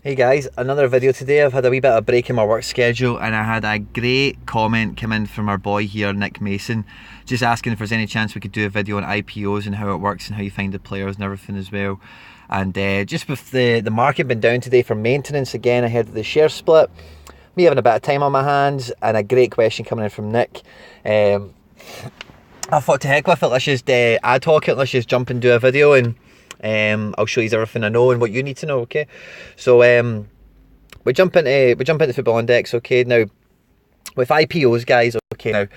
Hey guys, another video today. I've had a wee bit of a break in my work schedule and I had a great comment come in from our boy here, Nik Maison, just asking if there's any chance we could do a video on IPOs and how it works and how you find the players and everything as well. And just with the market being down today for maintenance again ahead of the share split, me having a bit of time on my hands and a great question coming in from Nick. I thought to heck with it, let's just ad hoc it, let's just jump and do a video and I'll show you everything I know and what you need to know, okay? So we jump into football index, okay? Now with IPOs, guys, okay, now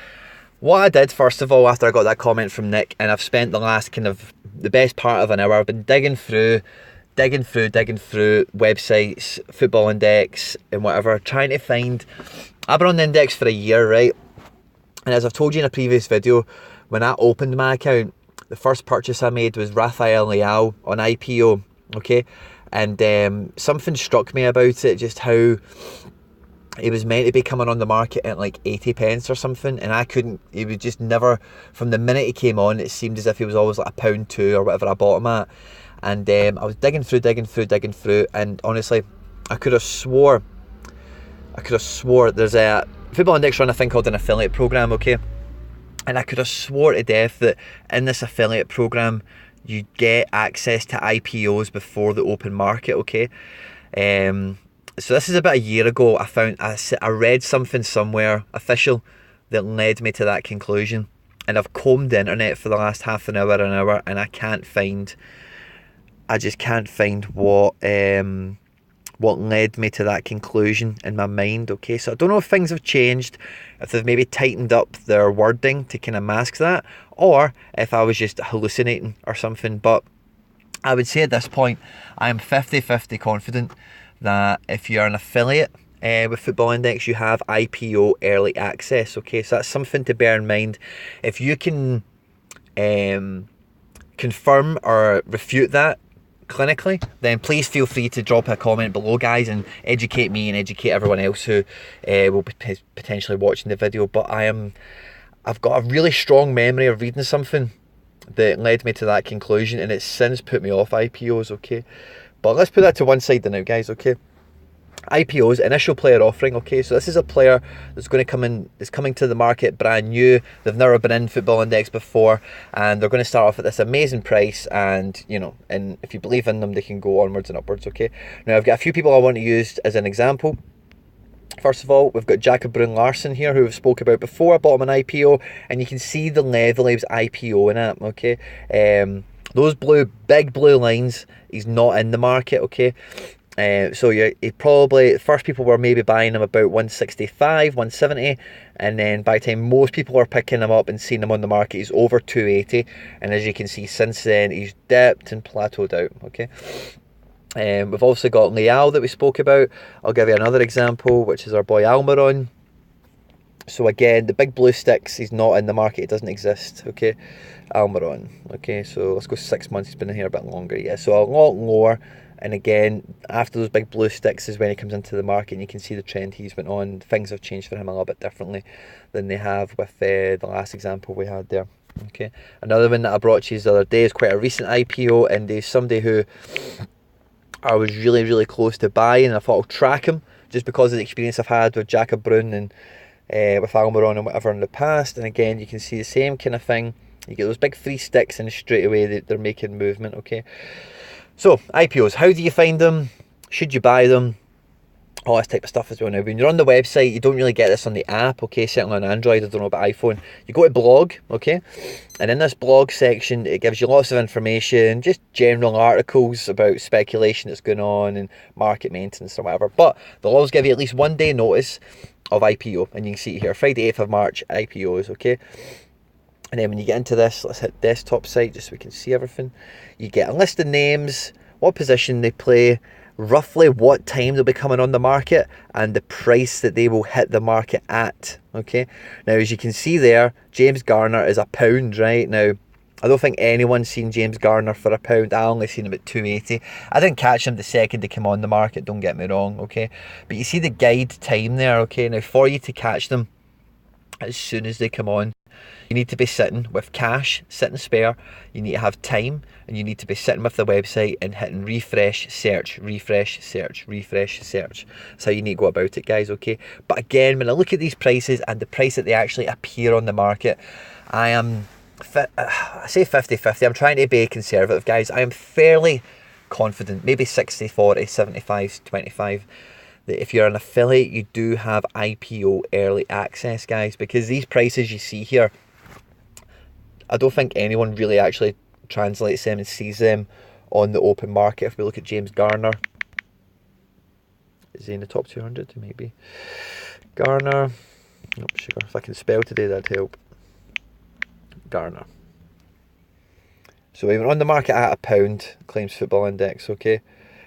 what I did first of all after I got that comment from Nick, and I've spent the last the best part of an hour, I've been digging through websites, football index and whatever, trying to find. I've been on the index for a year, right? And as I've told you in a previous video, when I opened my account, the first purchase I made was Rafael Leao on IPO, okay? And something struck me about it, just how he was meant to be coming on the market at like 80 pence or something, and I couldn't, he was just never, from the minute he came on, it seemed as if he was always like £1.2 or whatever I bought him at. And I was digging through, and honestly, I could have swore there's a Football Index run a thing called an affiliate program, okay? And I could have swore to death that in this affiliate program, you get access to IPOs before the open market, okay? So this is about a year ago. I read something somewhere official that led me to that conclusion. And I've combed the internet for the last half an hour, and I just can't find what led me to that conclusion in my mind, okay? So I don't know if things have changed, if they've maybe tightened up their wording to kind of mask that, or if I was just hallucinating or something. But I would say at this point, I am 50-50 confident that if you're an affiliate with Football Index, you have IPO early access, okay? So that's something to bear in mind. If you can confirm or refute that clinically, then please feel free to drop a comment below, guys, and educate me and educate everyone else who will be potentially watching the video. But I've got a really strong memory of reading something that led me to that conclusion, and it's since put me off IPOs, okay? But let's put that to one side now, guys, okay? IPOs, initial player offering, okay? So this is a player that's going to come in, is coming to the market brand new. They've never been in Football Index before, and they're going to start off at this amazing price, and and if you believe in them, they can go onwards and upwards, okay? Now I've got a few people I want to use as an example. First of all, we've got Jacob Brun-Larsen here, who we've spoke about before. I bought him an IPO, and you can see the level he was IPOing at, okay? Those big blue lines, he's not in the market, okay? So he probably, first people were maybe buying him about 165, 170, and then by the time most people are picking him up and seeing him on the market, he's over 280, and as you can see, since then, he's dipped and plateaued out, okay? We've also got Leao that we spoke about. I'll give you another example, which is our boy Almiron. So again, the big blue sticks, he's not in the market, it doesn't exist, okay? Almiron, okay, so let's go 6 months, he's been in here a bit longer, yeah, so a lot lower. And again, after those big blue sticks is when he comes into the market, and you can see the trend he's went on. Things have changed for him a little bit differently than they have with the last example we had there. Okay, another one that I brought you the other day is quite a recent IPO, and there's somebody who I was really close to buying, and I thought I'll track him just because of the experience I've had with Jacob Brun and with Almiron and whatever in the past. And again, you can see the same kind of thing. You get those big three sticks, and straight away they're making movement. Okay. So, IPOs, how do you find them? Should you buy them? All this type of stuff as well. Now, when you're on the website, you don't really get this on the app, okay? Certainly on Android, I don't know about iPhone. You go to blog, okay? And in this blog section, it gives you lots of information, just general articles about speculation that's going on and market maintenance or whatever. But they'll always give you at least 1 day notice of IPO. And you can see it here, Friday 8th of March, IPOs, okay? And then when you get into this, let's hit desktop site just so we can see everything. You get a list of names, what position they play, roughly what time they'll be coming on the market, and the price that they will hit the market at, okay? Now, as you can see there, James Garner is £1, right? Now, I don't think anyone's seen James Garner for £1. I only seen him at 280. I didn't catch him the second he came on the market, don't get me wrong, okay? But you see the guide time there, okay? Now, for you to catch them as soon as they come on, You need to be sitting with cash, sitting spare, you need to have time, and you need to be sitting with the website and hitting refresh, search, refresh, search, refresh, search. That's how you need to go about it, guys, okay? But again, when I look at these prices and the price that they actually appear on the market, I say 50-50, I'm trying to be conservative, guys. I am fairly confident, maybe 60-40, 75-25, that if you're an affiliate, you do have IPO early access, guys, because these prices you see here, I don't think anyone really actually translates them and sees them on the open market. If we look at James Garner, is he in the top 200? Maybe. Garner, not sure. If I can spell today, that'd help. Garner. So we went on the market at £1, claims football index, okay?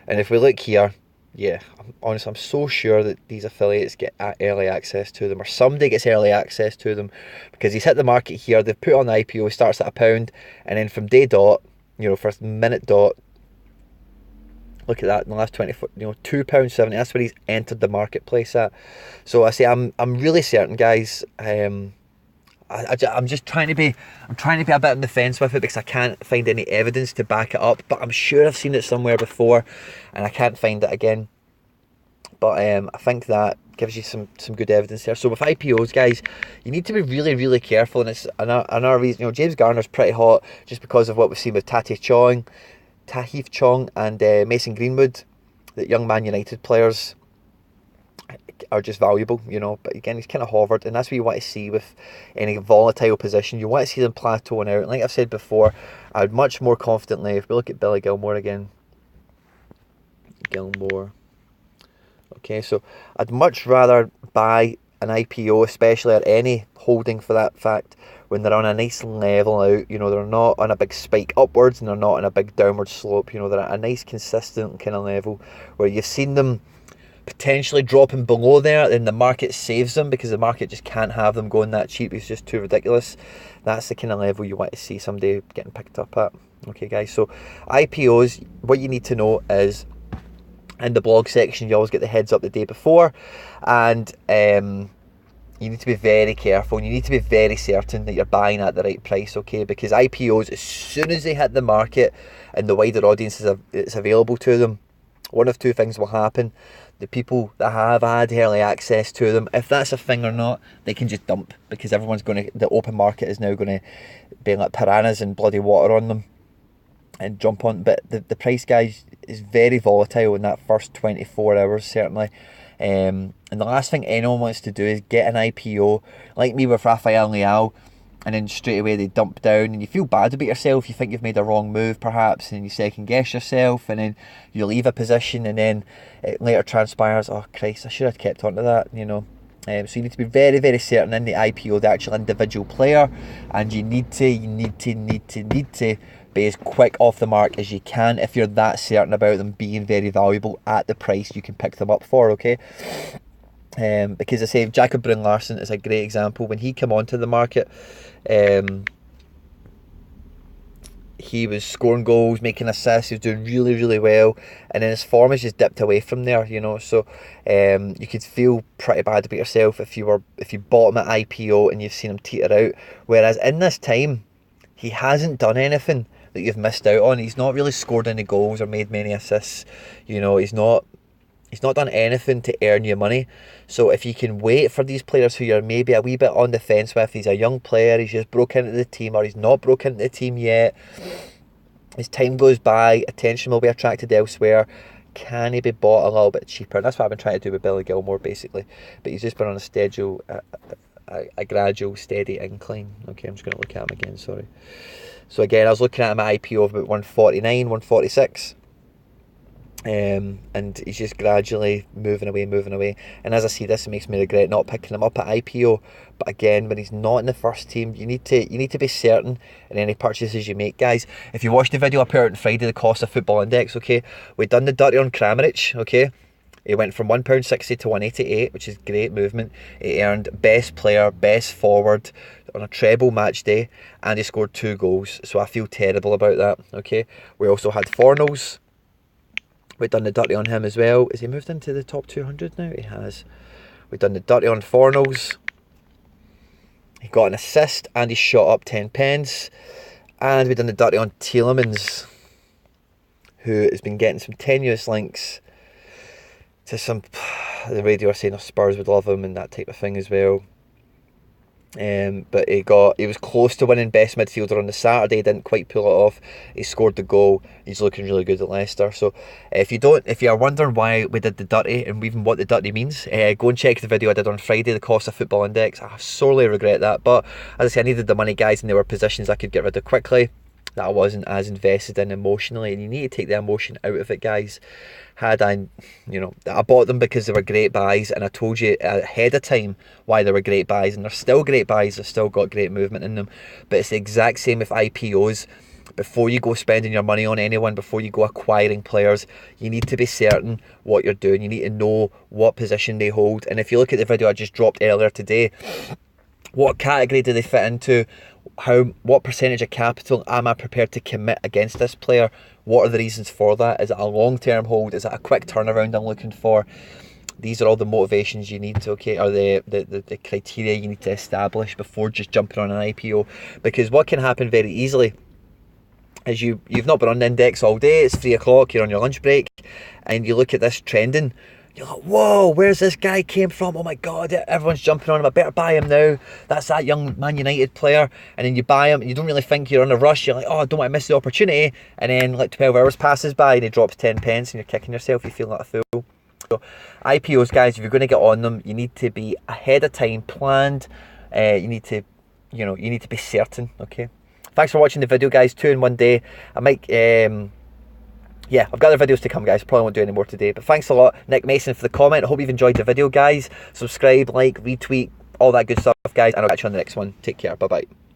And if we look here, yeah, honestly, I'm so sure that these affiliates get early access to them, or somebody gets early access to them, because he's hit the market here, they've put on the IPO, he starts at £1, and then from day dot, you know, first minute dot, look at that, in the last 24, you know, £2.70, that's where he's entered the marketplace at. So I say, I'm really certain, guys, I'm just trying to be a bit on the fence with it, because I can't find any evidence to back it up, but I'm sure I've seen it somewhere before and I can't find it again. But I think that gives you some good evidence there. So with IPOs, guys, you need to be really, really careful, and it's another reason, you know, James Garner's pretty hot just because of what we've seen with Tahith Chong and Mason Greenwood, that young Man United players are just valuable, you know. But again, he's kind of hovered, and that's what you want to see with any volatile position. You want to see them plateauing out. And like I've said before, I would much more confidently, if we look at Billy Gilmore again, okay, so I'd much rather buy an IPO, especially at any holding for that fact, when they're on a nice level out, you know, they're not on a big spike upwards and they're not on a big downward slope, you know, they're at a nice consistent kind of level where you've seen them potentially dropping below there, then the market saves them, because the market just can't have them going that cheap. It's just too ridiculous. That's the kind of level you want to see somebody getting picked up at. Okay, guys, so IPOs, what you need to know is, in the blog section, you always get the heads up the day before, and you need to be very careful, and you need to be very certain that you're buying at the right price, okay? Because IPOs, as soon as they hit the market and the wider audience is available to them, one of two things will happen. The people that have had early access to them, if that's a thing or not, they can just dump, because everyone's going to, the open market is now going to be like piranhas and bloody water on them and jump on. But the price, guys, is very volatile in that first 24 hours, certainly. And the last thing anyone wants to do is get an IPO, like me with Rafael Leao, and then straight away they dump down, and you feel bad about yourself. You think you've made a wrong move perhaps, and you second guess yourself, and then you leave a position, and then it later transpires, oh Christ, I should have kept on to that, you know. So you need to be very, very certain in the IPO, the actual individual player, and you need to be as quick off the mark as you can if you're that certain about them being very valuable at the price you can pick them up for, okay? Because I say Jacob Brun-Larsen is a great example. When he came onto the market, he was scoring goals, making assists, he was doing really, really well, and then his form has just dipped away from there, you know. So you could feel pretty bad about yourself if you bought him at IPO and you've seen him teeter out. Whereas in this time, he hasn't done anything that you've missed out on. He's not really scored any goals or made many assists, you know. He's not done anything to earn you money. So if you can wait for these players who you're maybe a wee bit on the fence with, he's a young player, he's just broke into the team, or he's not broke into the team yet, as time goes by, attention will be attracted elsewhere, can he be bought a little bit cheaper? And that's what I've been trying to do with Billy Gilmore, basically. But he's just been on a schedule, a gradual, steady incline. Okay, I'm just going to look at him again, sorry. So again, I was looking at him at IPO of about 149, 146. And he's just gradually moving away, and as I see this, it makes me regret not picking him up at IPO. But again, when he's not in the first team, you need to be certain in any purchases you make, guys. If you watched the video I put out on Friday, the cost of football index, okay, we've done the dirty on Kramaric, okay. He went from £1.60 to 188, which is great movement. He earned best player, best forward on a treble match day, and he scored 2 goals. So I feel terrible about that, okay. We also had Fornals. We've done the dirty on him as well. Has he moved into the top 200 now? He has. We've done the dirty on Fornals. He got an assist and he shot up 10 pence. And we've done the dirty on Tielemans, who has been getting some tenuous links to some. The radio are saying Spurs would love him and that type of thing as well. But he was close to winning best midfielder on the Saturday, didn't quite pull it off. He scored the goal. He's looking really good at Leicester. So if you are wondering why we did the dirty and even what the dirty means, go and check the video I did on Friday, the cost of football index. I sorely regret that, but as I say, I needed the money, guys, and there were positions I could get rid of quickly that I wasn't as invested in emotionally, and you need to take the emotion out of it, guys. Had I bought them because they were great buys, and I told you ahead of time why they were great buys, and they're still great buys. They've still got great movement in them. But it's the exact same with IPOs. Before you go spending your money on anyone, before you go acquiring players, you need to be certain what you're doing. You need to know what position they hold. And if you look at the video I just dropped earlier today, what category do they fit into? What percentage of capital am I prepared to commit against this player? What are the reasons for that? Is it a long-term hold? Is it a quick turnaround I'm looking for? These are all the motivations you need to, okay, or the criteria you need to establish before just jumping on an IPO. Because what can happen very easily is you've not been on the index all day, it's 3 o'clock, you're on your lunch break, and you look at this trending. You're like, whoa, where's this guy came from? Oh my God, everyone's jumping on him. I better buy him now. That's that young Man United player. And then you buy him, and you don't really think you're in a rush. You're like, oh, I don't want to miss the opportunity. And then like 12 hours passes by and he drops 10 pence and you're kicking yourself. You feel like a fool. So IPOs, guys, if you're going to get on them, you need to be ahead of time, planned. You need to be certain, okay? Thanks for watching the video, guys. 2 in one day. I might... yeah, I've got other videos to come, guys. Probably won't do any more today. But thanks a lot, Nik Maison, for the comment. I hope you've enjoyed the video, guys. Subscribe, like, retweet, all that good stuff, guys. And I'll catch you on the next one. Take care. Bye-bye.